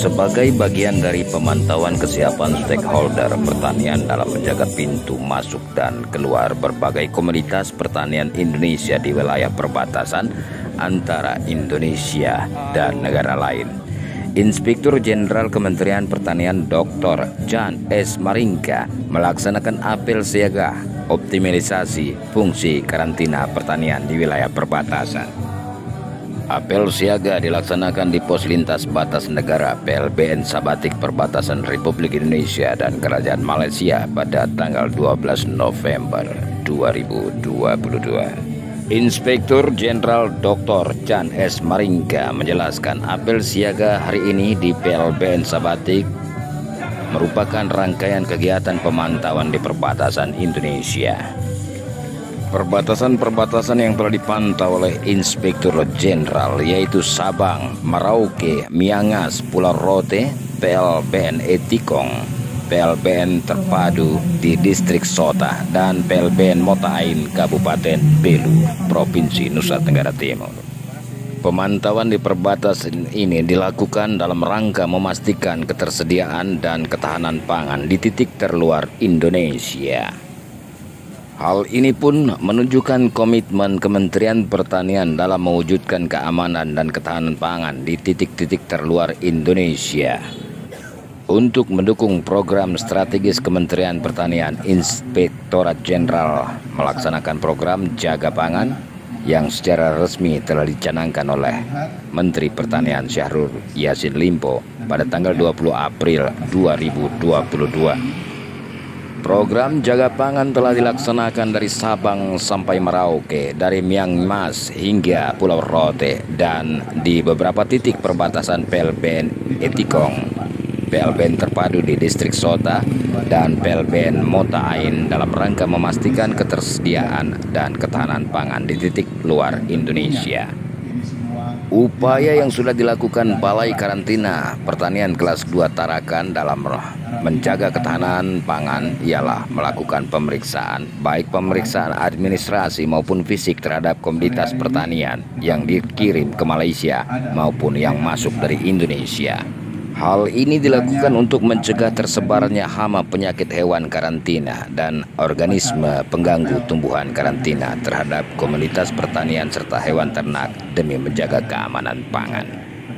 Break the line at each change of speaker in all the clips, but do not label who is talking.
Sebagai bagian dari pemantauan kesiapan stakeholder pertanian dalam menjaga pintu masuk dan keluar berbagai komoditas pertanian Indonesia di wilayah perbatasan antara Indonesia dan negara lain, Inspektur Jenderal Kementerian Pertanian Dr. Jan S. Maringka melaksanakan apel siaga optimalisasi fungsi karantina pertanian di wilayah perbatasan. Apel siaga dilaksanakan di pos lintas batas negara PLBN Sabatik perbatasan Republik Indonesia dan Kerajaan Malaysia pada tanggal 12 November 2022. Inspektur Jenderal Dr. Jan S. Maringka menjelaskan apel siaga hari ini di PLBN Sabatik merupakan rangkaian kegiatan pemantauan di perbatasan Indonesia. Perbatasan-perbatasan yang telah dipantau oleh Inspektur Jenderal yaitu Sabang, Merauke, Miangas, Pulau Rote, PLBN Etikong, PLBN Terpadu di Distrik Sota, dan PLBN Motain Kabupaten Belu, Provinsi Nusa Tenggara Timur. Pemantauan di perbatasan ini dilakukan dalam rangka memastikan ketersediaan dan ketahanan pangan di titik terluar Indonesia. Hal ini pun menunjukkan komitmen Kementerian Pertanian dalam mewujudkan keamanan dan ketahanan pangan di titik-titik terluar Indonesia. Untuk mendukung program strategis Kementerian Pertanian, Inspektorat Jenderal melaksanakan program Jaga Pangan yang secara resmi telah dicanangkan oleh Menteri Pertanian Syahrul Yassin Limpo pada tanggal 20 April 2022. Program Jaga Pangan telah dilaksanakan dari Sabang sampai Merauke, dari Miangas hingga Pulau Rote, dan di beberapa titik perbatasan PLBN Etikong, PLBN Terpadu di Distrik Sota, dan PLBN Motain dalam rangka memastikan ketersediaan dan ketahanan pangan di titik luar Indonesia. Upaya yang sudah dilakukan Balai Karantina Pertanian Kelas 2 Tarakan dalam menjaga ketahanan pangan ialah melakukan pemeriksaan, baik pemeriksaan administrasi maupun fisik terhadap komoditas pertanian yang dikirim ke Malaysia maupun yang masuk dari Indonesia. Hal ini dilakukan untuk mencegah tersebarnya hama penyakit hewan karantina dan organisme pengganggu tumbuhan karantina terhadap komoditas pertanian serta hewan ternak demi menjaga keamanan pangan.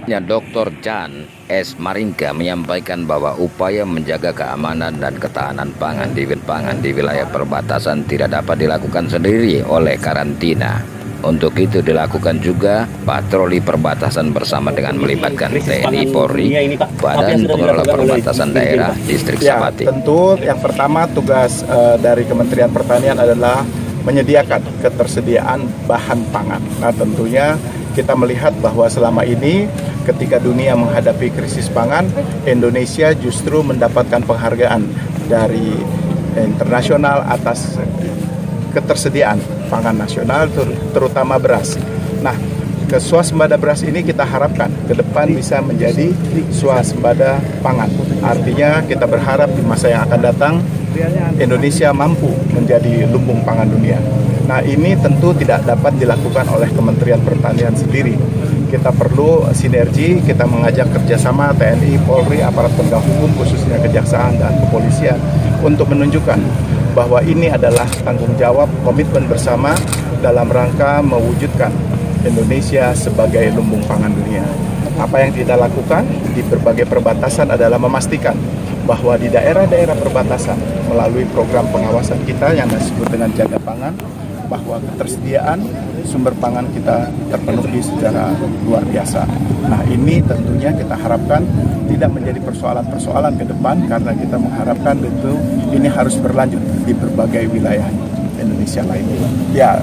Dr. Jan S. Maringka menyampaikan bahwa upaya menjaga keamanan dan ketahanan pangan di wilayah perbatasan tidak dapat dilakukan sendiri oleh karantina. Untuk itu dilakukan juga patroli perbatasan bersama dengan melibatkan TNI, Polri, Badan Pengelola Perbatasan Daerah Distrik Sabatik.
Tentu yang pertama tugas dari Kementerian Pertanian adalah menyediakan ketersediaan bahan pangan. Nah tentunya kita melihat bahwa selama ini ketika dunia menghadapi krisis pangan, Indonesia justru mendapatkan penghargaan dari internasional atas ketersediaan pangan nasional, terutama beras. Nah, swasembada beras ini kita harapkan ke depan bisa menjadi swasembada pangan. Artinya kita berharap di masa yang akan datang Indonesia mampu menjadi lumbung pangan dunia. Nah, ini tentu tidak dapat dilakukan oleh Kementerian Pertanian sendiri. Kita perlu sinergi, kita mengajak kerjasama TNI, Polri, aparat penegak hukum, khususnya kejaksaan dan kepolisian untuk menunjukkan bahwa ini adalah tanggung jawab komitmen bersama dalam rangka mewujudkan Indonesia sebagai lumbung pangan dunia. Apa yang kita lakukan di berbagai perbatasan adalah memastikan bahwa di daerah-daerah perbatasan melalui program pengawasan kita yang disebut dengan Jaga Pangan, bahwa ketersediaan sumber pangan kita terpenuhi secara luar biasa. Nah ini tentunya kita harapkan tidak menjadi persoalan-persoalan ke depan karena kita mengharapkan tentu ini harus berlanjut di berbagai wilayah Indonesia lainnya. Ya,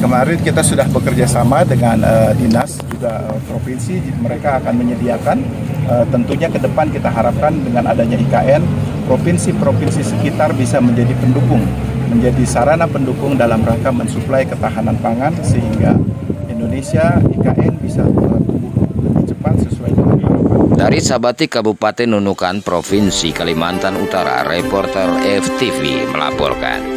kemarin kita sudah bekerja sama dengan dinas juga provinsi, mereka akan menyediakan. Tentunya ke depan kita harapkan dengan adanya IKN, provinsi-provinsi sekitar bisa menjadi pendukung, menjadi sarana pendukung dalam rangka mensuplai ketahanan pangan sehingga Indonesia IKN bisa tumbuh lebih cepat sesuai dengan harapan.
Dari Sabatik, Kabupaten Nunukan, Provinsi Kalimantan Utara, reporter FTV melaporkan.